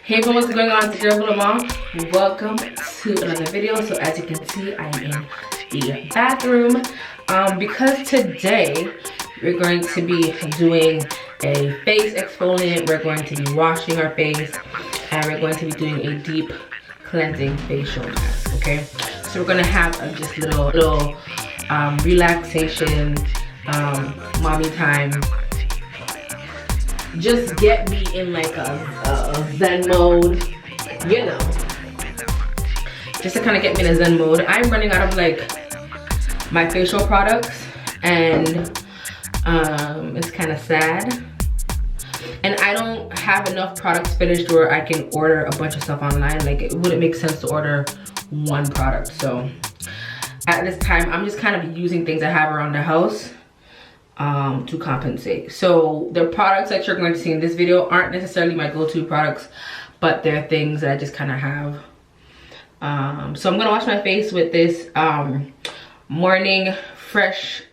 Hey everyone, what's going on? It's your little mom. Welcome to another video. So as you can see, I'm in the bathroom because today we're going to be doing a face exfoliant. We're going to be washing our face and we're going to be doing a deep cleansing facial mask. Okay, so we're gonna have a just little relaxation mommy time. Just get me in like a zen mode, you know, just to kind of get me in a zen mode. I'm running out of like my facial products and it's kind of sad, and I don't have enough products finished where I can order a bunch of stuff online. Like, it wouldn't make sense to order one product. So at this time I'm just kind of using things I have around the house to compensate. So the products that you're going to see in this video aren't necessarily my go-to products, but they're things that I just kind of have. So I'm gonna wash my face with this morning fresh,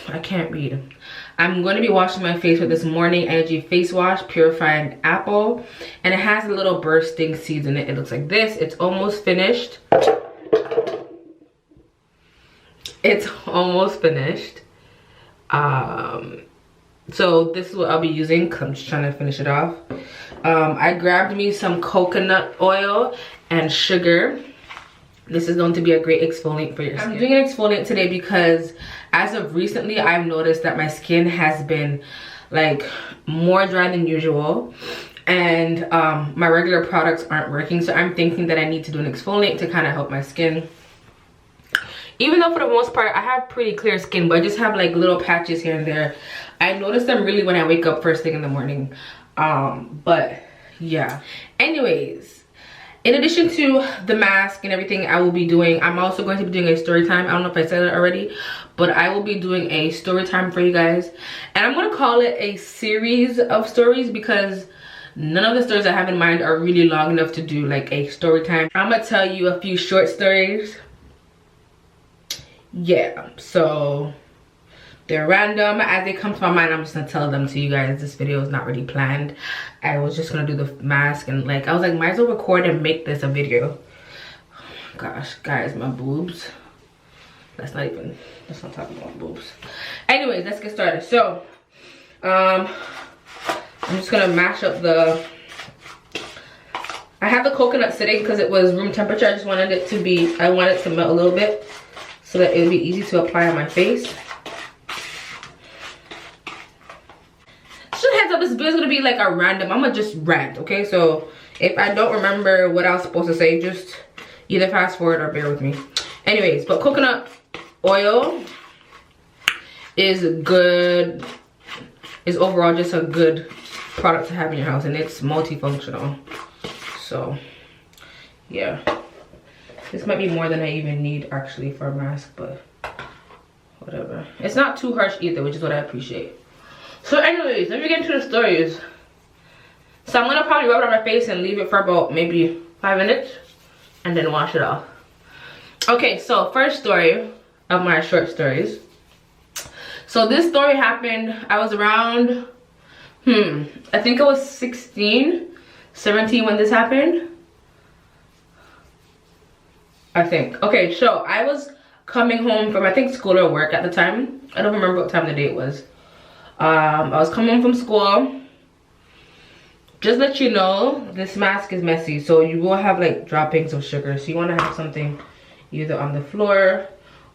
I can't read. I'm going to be washing my face with this Morning Energy face wash, purifying apple, and it has a little bursting seeds in it. It looks like this. It's almost finished. It's almost finished. So this is what I'll be using because I'm just trying to finish it off. I grabbed me some coconut oil and sugar. This is going to be a great exfoliant for your skin. I'm doing an exfoliant today because as of recently I've noticed that my skin has been like more dry than usual, and my regular products aren't working. So I'm thinking that I need to do an exfoliant to kind of help my skin. Even though for the most part I have pretty clear skin, but I just have like little patches here and there. I notice them really when I wake up first thing in the morning. But yeah, anyways, in addition to the mask and everything I will be doing, I'm also going to be doing a story time. I don't know if I said it already, but I will be doing a story time for you guys, and I'm gonna call it a series of stories because none of the stories I have in mind are really long enough to do like a story time. I'm gonna tell you a few short stories. Yeah, so they're random as they come to my mind. I'm just gonna tell them to you guys. This video is not really planned. I was just gonna do the mask, and like I was like, might as well record and make this a video. Oh my gosh, guys, my boobs. Let's not talk about boobs. Anyways, let's get started. So I'm just gonna mash up the, I have the coconut sitting because it was room temperature. I just wanted it to be, I want it to melt a little bit so that it would be easy to apply on my face. Just a heads up, this video is gonna be like a random, I'm gonna just rant, okay? So if I don't remember what I was supposed to say, just either fast forward or bear with me. Anyways, but coconut oil is good, is overall just a good product to have in your house, and it's multifunctional. So yeah. This might be more than I even need actually for a mask, but whatever. It's not too harsh either, which is what I appreciate. So anyways, let me get into the stories. So I'm gonna probably rub it on my face and leave it for about maybe 5 minutes and then wash it off. Okay, so first story of my short stories. So this story happened, I was around, I think I was 16, 17 when this happened. I think. Okay, so I was coming home from, I think, school or work at the time. I don't remember what time of the day it was. I was coming home from school. Just let you know, this mask is messy, so you will have like droppings of sugar. So you want to have something either on the floor,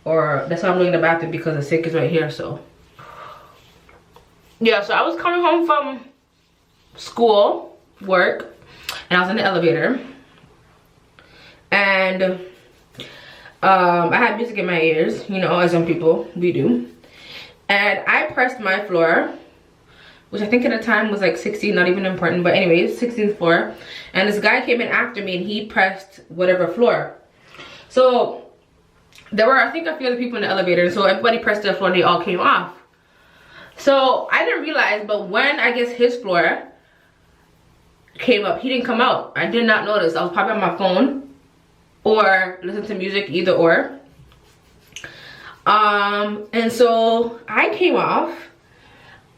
or that's why I'm doing the bathroom because the sink is right here. So yeah, so I was coming home from school, work, and I was in the elevator, and I had music in my ears, you know, as some people, we do. And I pressed my floor, which I think at the time was like 16, not even important, but anyways, 16th floor. And this guy came in after me and he pressed whatever floor. So there were, I think, a few other people in the elevator. So everybody pressed their floor and they all came off. So I didn't realize, but when I guess his floor came up, he didn't come out. I did not notice. I was probably on my phone or listen to music, either or. And so I came off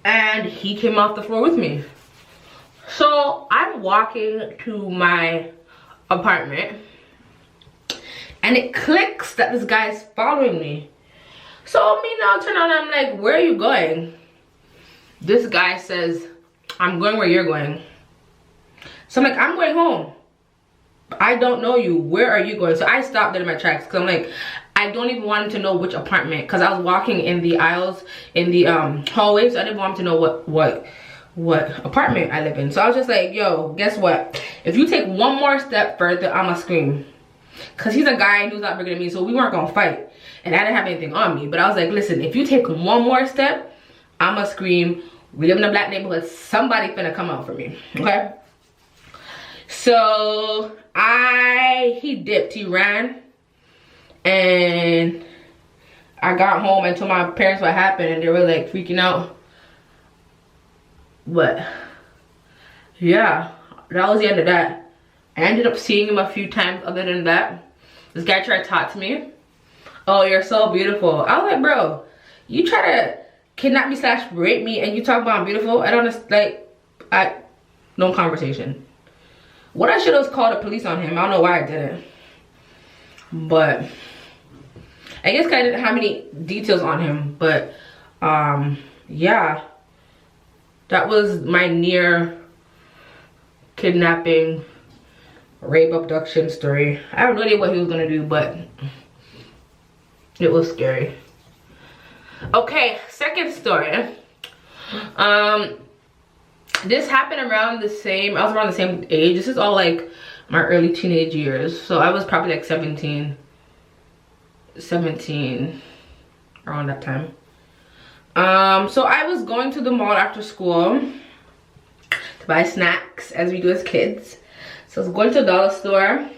and he came off the floor with me. So I'm walking to my apartment and it clicks that this guy is following me. So me now turn on, I'm like, where are you going? This guy says, I'm going where you're going. So I'm like, I'm going home. I don't know you. Where are you going? So I stopped dead in my tracks because I'm like, I don't even want him to know which apartment, because I was walking in the aisles in the hallway, so I didn't want him to know what apartment I live in. So I was just like, yo, guess what? If you take one more step further, I'ma scream. Cause he's a guy who's not bigger than me, so we weren't gonna fight. And I didn't have anything on me. But I was like, listen, if you take one more step, I'ma scream. We live in a black neighborhood, somebody finna come out for me. Okay? So he dipped, he ran. And I got home and told my parents what happened, and they were like freaking out. But yeah, that was the end of that. I ended up seeing him a few times. Other than that, this guy tried to talk to me. Oh, you're so beautiful. I was like, bro, you try to kidnap me / rape me and you talk about I'm beautiful? I don't, like, no conversation. What I should have called the police on him. I don't know why I didn't. But I guess I didn't have any details on him. But yeah, that was my near kidnapping, rape, abduction story. I have no idea what he was gonna do, but it was scary. Okay, second story. This happened around the same, I was around the same age. This is all like my early teenage years. So I was probably like 17, around that time. So I was going to the mall after school to buy snacks, as we do as kids. So I was going to a dollar store,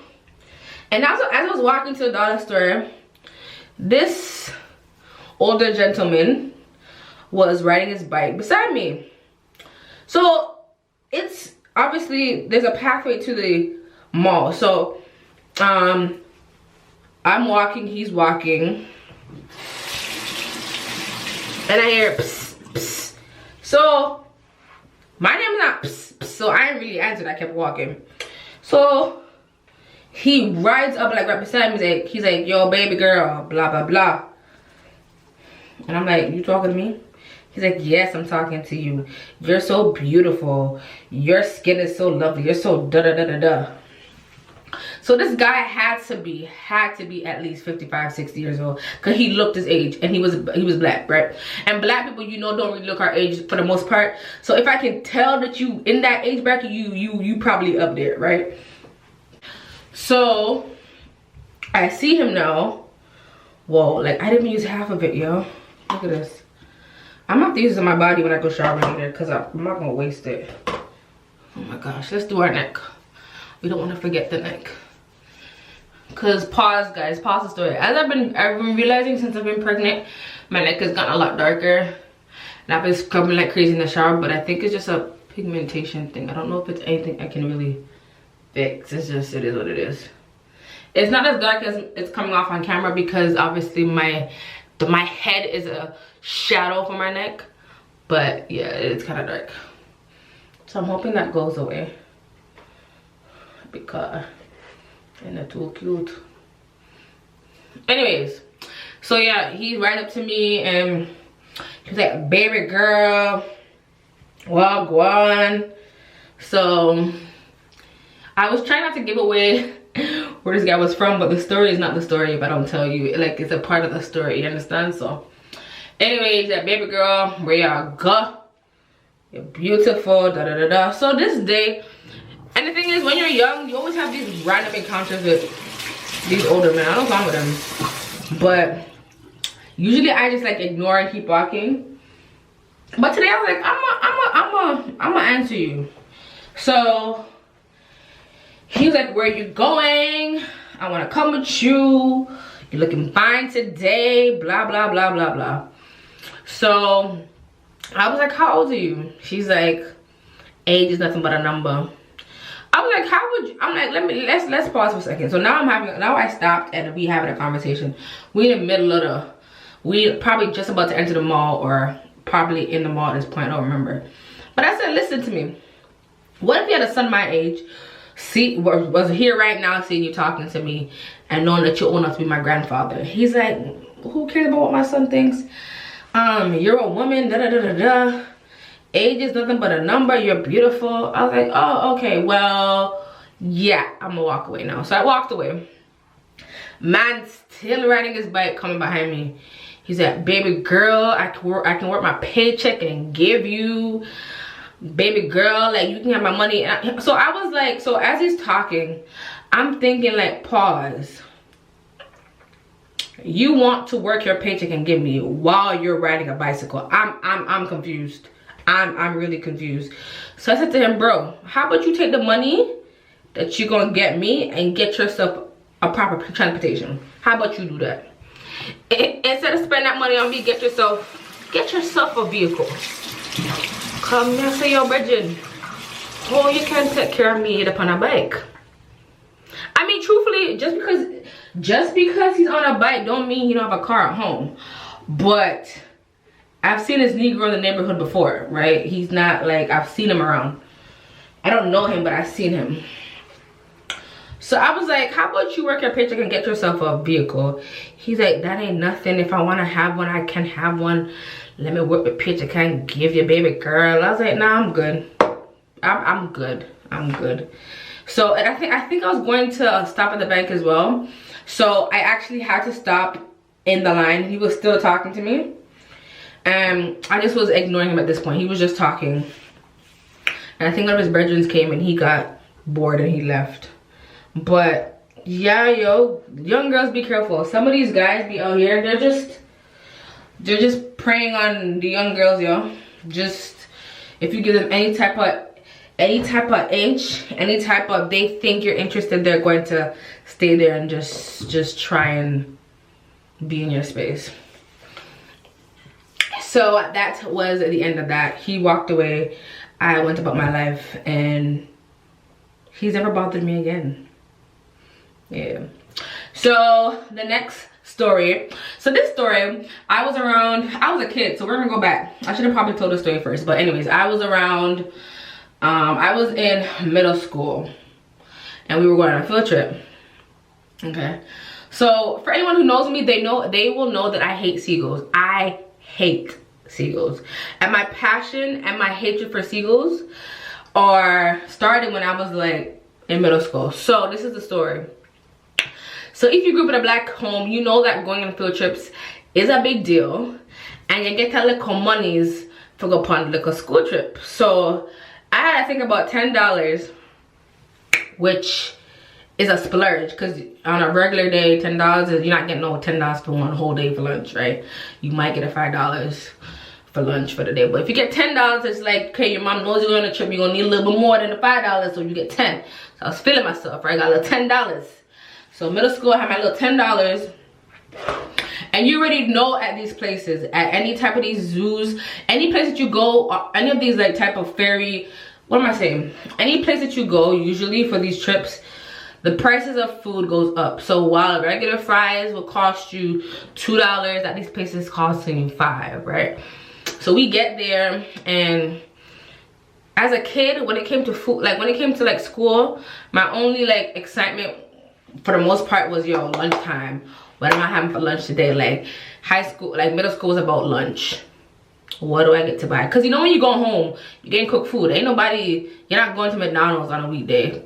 and as I was walking to the dollar store, this older gentleman was riding his bike beside me. So it's obviously, there's a pathway to the mall. So I'm walking, he's walking, and I hear psst, psst. So my name is not psst, psst, so I didn't really answer. I kept walking. So he rides up like right beside me. He's like, yo, baby girl, blah blah blah. And I'm like, you talking to me? He's like, yes, I'm talking to you. You're so beautiful. Your skin is so lovely. You're so da da da da da. So this guy had to be at least 55, 60 years old, because he looked his age, and he was black, right? And black people, you know, don't really look our age for the most part. So if I can tell that you in that age bracket, you probably up there, right? So I see him now. Whoa, like I didn't even use half of it, yo. Look at this. I'm gonna have to use it on my body when I go shower later, because I'm not gonna waste it. Oh my gosh, let's do our neck. We don't want to forget the neck. Cause pause, guys, pause the story. As I've been realizing since I've been pregnant, my neck has gotten a lot darker, and I've been scrubbing like crazy in the shower. But I think it's just a pigmentation thing. I don't know if it's anything I can really fix. It's just, it is what it is. It's not as dark as it's coming off on camera, because obviously my head is a shadow for my neck. But yeah, it's kind of dark. So I'm hoping that goes away, because and it's too cute. Anyways, so yeah, he right up to me and he's like, baby girl, wagwan. So I was trying not to give away where this guy was from, but the story is not the story if I don't tell you. Like, it's a part of the story, you understand? So anyways, that baby girl, where y'all go? You're beautiful, da da da da. So this day, and the thing is, when you're young, you always have these random encounters with these older men. I don't know with them, but usually I just like ignore and keep walking. But today I was like, I'm gonna answer you. So he was like, where are you going? I want to come with you. You're looking fine today. Blah blah blah blah blah. So I was like, how old are you? She's like, age is nothing but a number. I was like, how would you? I'm like, let's pause for a second. So now I stopped and we having a conversation. We in the middle of we probably just about to enter the mall, or probably in the mall at this point, I don't remember. But I said, listen to me. What if you had a son my age, was here right now seeing you talking to me and knowing that you're old enough to be my grandfather? He's like, who cares about what my son thinks? You're a woman, da da da da da. Age is nothing but a number, you're beautiful. I was like, oh, okay, well, yeah, I'm gonna walk away now. So I walked away. Man still riding his bike coming behind me. He said, baby girl, I can work my paycheck and give you, baby girl, like you can have my money. So I was like, so as he's talking, I'm thinking like, pause. You want to work your paycheck and give me while you're riding a bicycle? I'm confused. I'm really confused. So I said to him, bro, how about you take the money that you're gonna get me and get yourself a proper transportation? How about you do that? Instead of spending that money on me, get yourself a vehicle. Come here, say your Bridget. Oh, you can take care of me up on a bike. I mean, truthfully, just because he's on a bike don't mean he don't have a car at home. But I've seen this Negro in the neighborhood before, right? He's not like, I've seen him around. I don't know him, but I've seen him. So I was like, how about you work your paycheck and get yourself a vehicle? He's like, that ain't nothing. If I want to have one, I can have one. Let me work my paycheck and give you, baby girl. I was like, nah, I'm good. I'm good. I'm good. So, and I think I was going to stop at the bank as well. So I actually had to stop in the line. He was still talking to me. And I just was ignoring him at this point. He was just talking. And I think one of his brethren came and he got bored and he left. But yeah, yo, young girls, be careful. Some of these guys be out here, they're just preying on the young girls, yo. Just if you give them any type of inch, any type of, they think you're interested, they're going to stay there and just try and be in your space. So that was the end of that. He walked away. I went about my life and he's never bothered me again. Yeah. So the next story. So this story, I was a kid, so we're gonna go back. I should have probably told the story first, but anyways, I was around, I was in middle school and we were going on a field trip. Okay. So for anyone who knows me, they will know that I hate seagulls. I hate seagulls. And my passion and my hatred for seagulls started when I was like in middle school. So this is the story. So if you grew up in a black home, you know that going on field trips is a big deal. And you get a little monies to go on a little school trip. So I had to think about $10, which is a splurge. Because on a regular day, $10 is, you're not getting no $10 for one whole day for lunch, right? You might get a $5 for lunch for the day. But if you get $10, it's like, okay, your mom knows you're on a trip, you're going to need a little bit more than the $5, so you get 10. So I was feeling myself, right? I got a little $10. So middle school, I had my little $10. And you already know at these places, at any type of these zoos, any place that you go, any of these like type of ferry, what am I saying? Any place that you go, usually for these trips, the prices of food goes up. So while regular fries will cost you $2, at these places costing you $5, right? So we get there, and as a kid, when it came to food, like when it came to like school, my only like excitement for the most part was, yo, lunchtime. What am I having for lunch today? Like high school, like middle school was about lunch. What do I get to buy? Because you know when you go home, you're getting cooked food. Ain't nobody, you're not going to McDonald's on a weekday,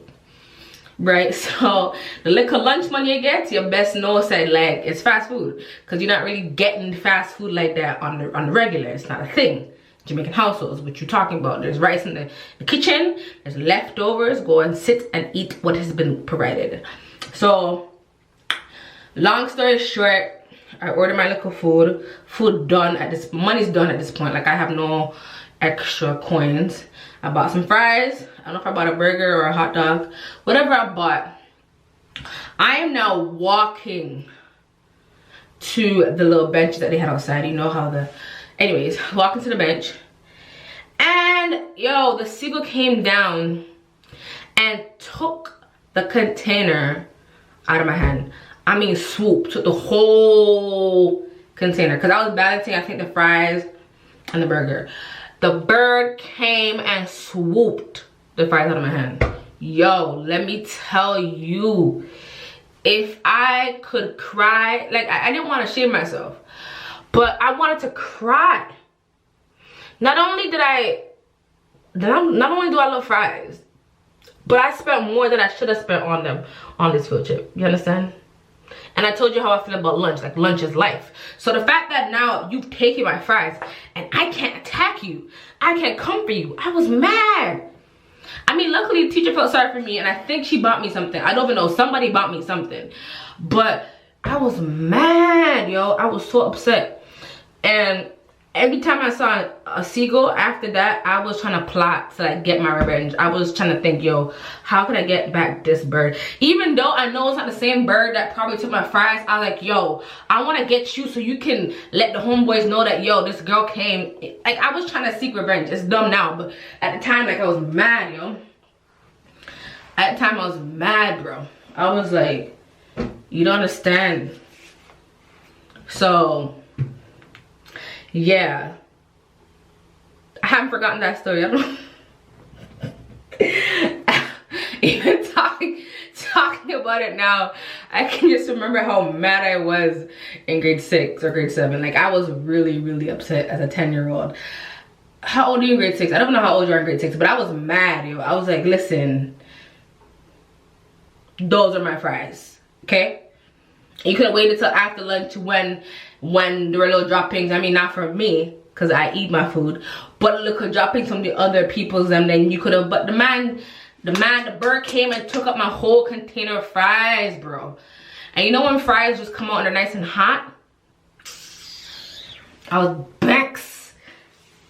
right? So the little lunch money you get, you best know said like it's fast food, because you're not really getting fast food like that on the regular. It's not a thing. Jamaican households, what you talking about? There's rice in the kitchen, there's leftovers. Go and sit and eat what has been provided. So long story short, I ordered my little food done at this, money's done at this point. Like I have no extra coins. I bought some fries. I don't know if I bought a burger or a hot dog, whatever I bought. I am now walking to the little benches that they had outside. You know how anyways, walking to the bench, and yo, the seagull came down and took the container out of my hand. I mean, swoop, took the whole container, because I was balancing, I think, the fries and the burger. The bird came and swooped the fries out of my hand. Yo, let me tell you, if I could cry, like I didn't want to shame myself, but I wanted to cry. Not only do I love fries, but I spent more than I should have spent on them on this field trip. You understand? And I told you how I feel about lunch. Like, lunch is life. So the fact that now you've taken my fries and I can't attack you, I can't come for you, I was mad. I mean, luckily the teacher felt sorry for me and I think she bought me something. I don't even know. Somebody bought me something. But I was mad, yo. I was so upset. And every time I saw a seagull after that, I was trying to plot to like get my revenge. I was trying to think, yo, how can I get back this bird? Even though I know it's not the same bird that probably took my fries, I like, yo, I want to get you so you can let the homeboys know that, yo, this girl came. Like, I was trying to seek revenge. It's dumb now, but at the time, like, I was mad, yo. At the time, I was mad, bro. I was like, you don't understand. So yeah, I haven't forgotten that story. I don't even talking about it now, I can just remember how mad I was in grade 6 or grade 7. Like, I was really upset as a 10-year-old. How old are you in grade 6? I don't know how old you are in grade 6, but I was mad, yo. I was like, listen, those are my fries, okay? You could have waited till after lunch when there were little droppings. I mean, not for me, because I eat my food, but little droppings from the other people's, and then you could have, but the bird came and took up my whole container of fries, bro. And you know when fries just come out and they're nice and hot? I was Bex.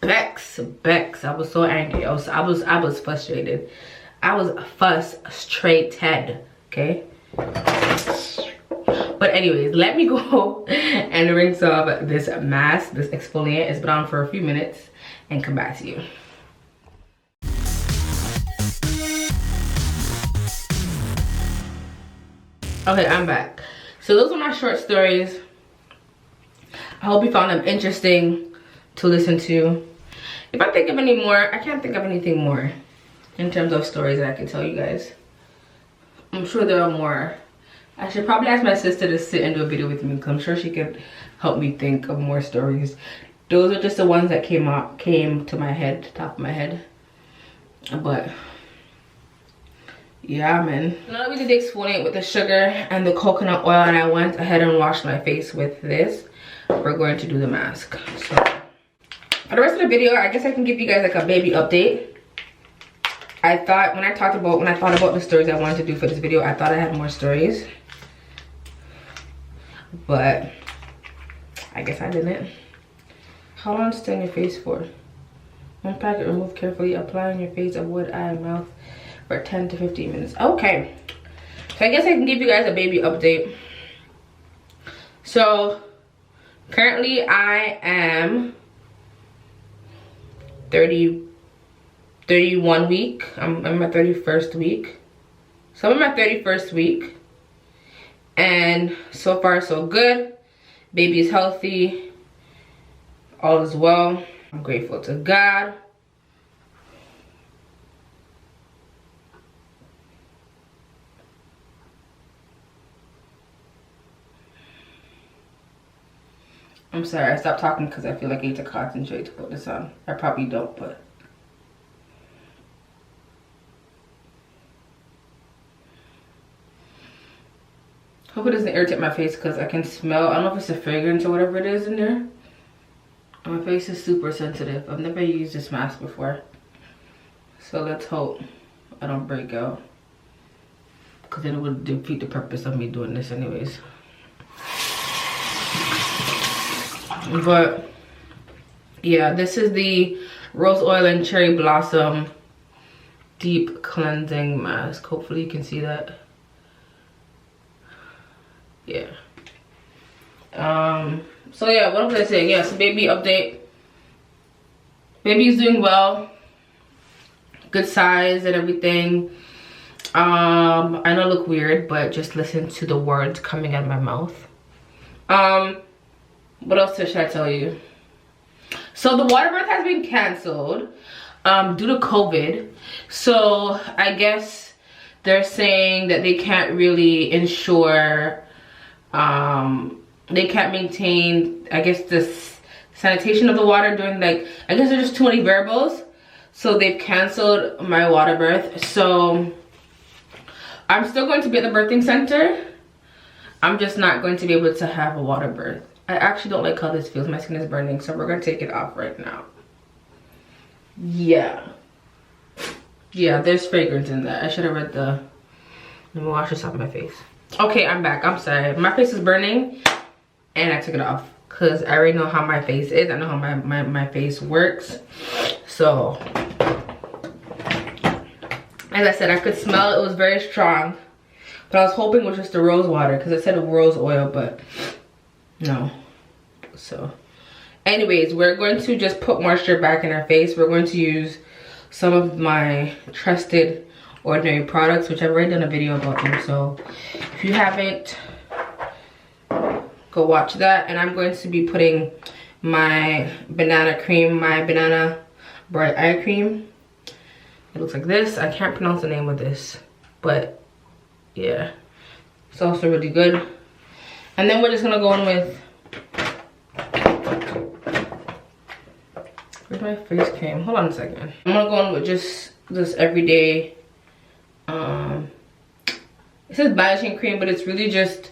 I was so angry. I was frustrated. I was frustrated, okay? But anyways, let me go and rinse off this mask, this exfoliant. It's been on for a few minutes and come back to you. Okay, I'm back. So those are my short stories. I hope you found them interesting to listen to. If I think of any more, I can't think of anything more in terms of stories that I can tell you guys. I'm sure there are more. I should probably ask my sister to sit and do a video with me, because I'm sure she could help me think of more stories. Those are just the ones that came to my head, top of my head. But yeah, man. Now that we did the exfoliant with the sugar and the coconut oil, and I went ahead and washed my face with this, we're going to do the mask. So for the rest of the video, I guess I can give you guys like a baby update. I thought when I thought about the stories I wanted to do for this video, I thought I had more stories, but I guess I didn't. How long to stay on your face for? Unpack it, remove carefully, apply on your face, avoid eye and mouth for 10 to 15 minutes. Okay, so I guess I can give you guys a baby update. So currently I am 31 week. I'm in my 31st week. So I'm in my 31st week. And so far so good. Baby is healthy. All is well. I'm grateful to God. I'm sorry, I stopped talking because I feel like I need to concentrate to put this on. I probably don't, but hope it doesn't irritate my face, because I can smell, I don't know if it's a fragrance or whatever it is in there. My face is super sensitive. I've never used this mask before. So let's hope I don't break out, because then it would defeat the purpose of me doing this anyways. But yeah, this is the rose oil and cherry blossom deep cleansing mask. Hopefully you can see that. Yeah. So yeah, what was I saying? Yeah, so baby update. Baby's doing well, good size and everything. I know I look weird, but just listen to the words coming out of my mouth. What else should I tell you? So the water birth has been canceled. due to COVID. So I guess they're saying that they can't really ensure, they can't maintain, I guess, this sanitation of the water during, like, I guess there's just too many variables. So they've canceled my water birth. So I'm still going to be at the birthing center. I'm just not going to be able to have a water birth. I actually don't like how this feels. My skin is burning, so we're gonna take it off right now. Yeah, there's fragrance in that. I should have read the, let me wash this off my face. Okay, I'm back. I'm sorry, my face is burning and I took it off because I already know how my face is. I know how my face works. So as I said, I could smell it was very strong, but I was hoping it was just the rose water because it said rose oil, but no. So anyways, we're going to just put moisture back in our face. We're going to use some of my trusted Ordinary products, which I've already done a video about them. So if you haven't, go watch that. And I'm going to be putting my banana cream, my banana bright eye cream. It looks like this. I can't pronounce the name of this, but yeah, it's also really good. And then we're just gonna go in with, where's my face cream? Hold on a second. I'm gonna go in with just this everyday, it says biotin cream, but it's really just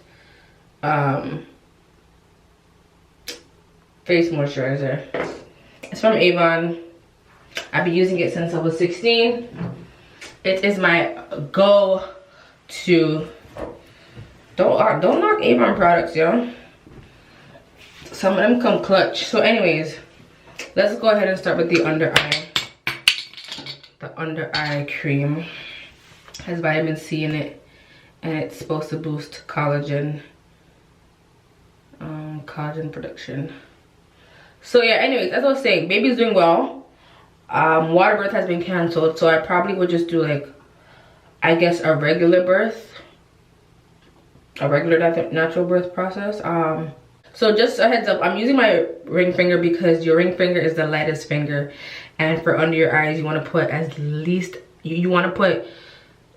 face moisturizer. It's from Avon. I've been using it since I was 16. It is my go-to. Don't knock Avon products, yo. Some of them come clutch. So anyways, let's go ahead and start with the under eye. The under eye cream has vitamin C in it, and it's supposed to boost collagen production. So yeah, anyways, as I was saying, baby's doing well. Water birth has been canceled, so I probably would just do, like, I guess a regular birth, a regular natural birth process. So just a heads up, I'm using my ring finger because your ring finger is the lightest finger, and for under your eyes you want to put as least, you want to put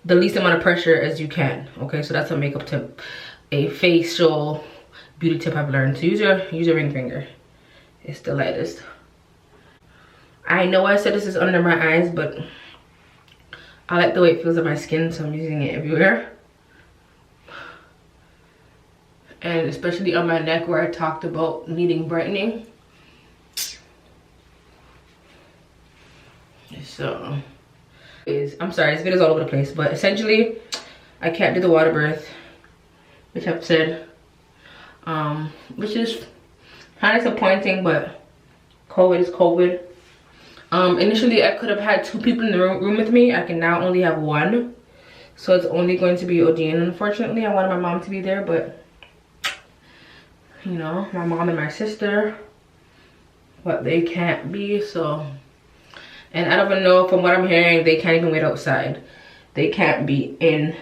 the least amount of pressure as you can. Okay, so that's a makeup tip, a facial beauty tip I've learned. So use your ring finger. It's the lightest. I know I said this is under my eyes, but I like the way it feels on my skin, so I'm using it everywhere. And especially on my neck where I talked about needing brightening. So, I'm sorry, this video's all over the place, but essentially, I can't do the water birth, which I've said, which is kind of disappointing, but COVID is COVID. Initially, I could have had 2 people in the room with me. I can now only have 1. So it's only going to be Odin. Unfortunately, I wanted my mom to be there, but, you know, my mom and my sister, but they can't be, so. And I don't even know, from what I'm hearing, they can't even wait outside. They can't be in.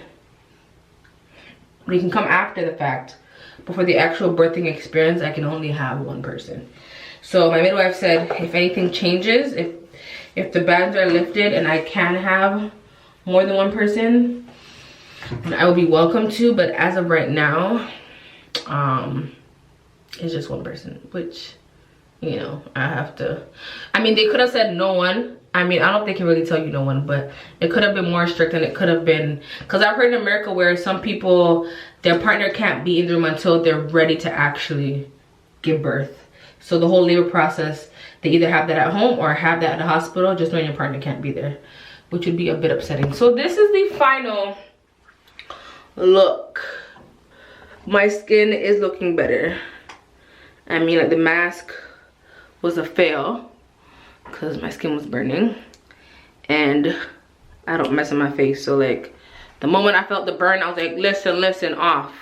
They can come after the fact. But for the actual birthing experience, I can only have 1 person. So my midwife said, if anything changes, if the bans are lifted and I can have more than 1 person, then I will be welcome to. But as of right now, it's just 1 person, which, you know, I have to. I mean, they could have said no one. I mean, I don't know if they can really tell you no one, but it could have been more strict, and it could have been, because I've heard in America where some people, their partner can't be in the room until they're ready to actually give birth. So the whole labor process, they either have that at home or have that at the hospital, just knowing your partner can't be there, which would be a bit upsetting. So this is the final look. My skin is looking better. I mean, like, the mask was a fail because my skin was burning, and I don't mess with my face. So, like, the moment I felt the burn, I was like, listen, off.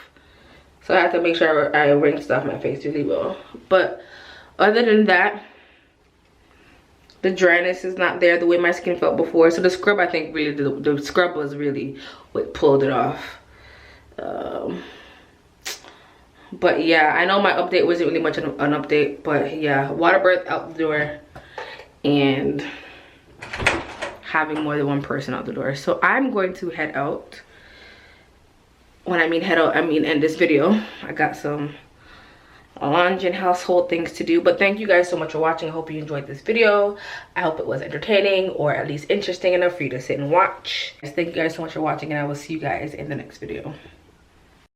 So I had to make sure I rinsed off my face really well. But other than that, the dryness is not there the way my skin felt before. So the scrub, I think, really, the scrub was really what pulled it off. But yeah, I know my update wasn't really much an update, but yeah, water birth out the door, and having more than one person out the door. So I'm going to head out. When I mean head out, I mean end this video. I got some laundry and household things to do, but thank you guys so much for watching. I hope you enjoyed this video. I hope it was entertaining or at least interesting enough for you to sit and watch. Thank you guys so much for watching, and I will see you guys in the next video.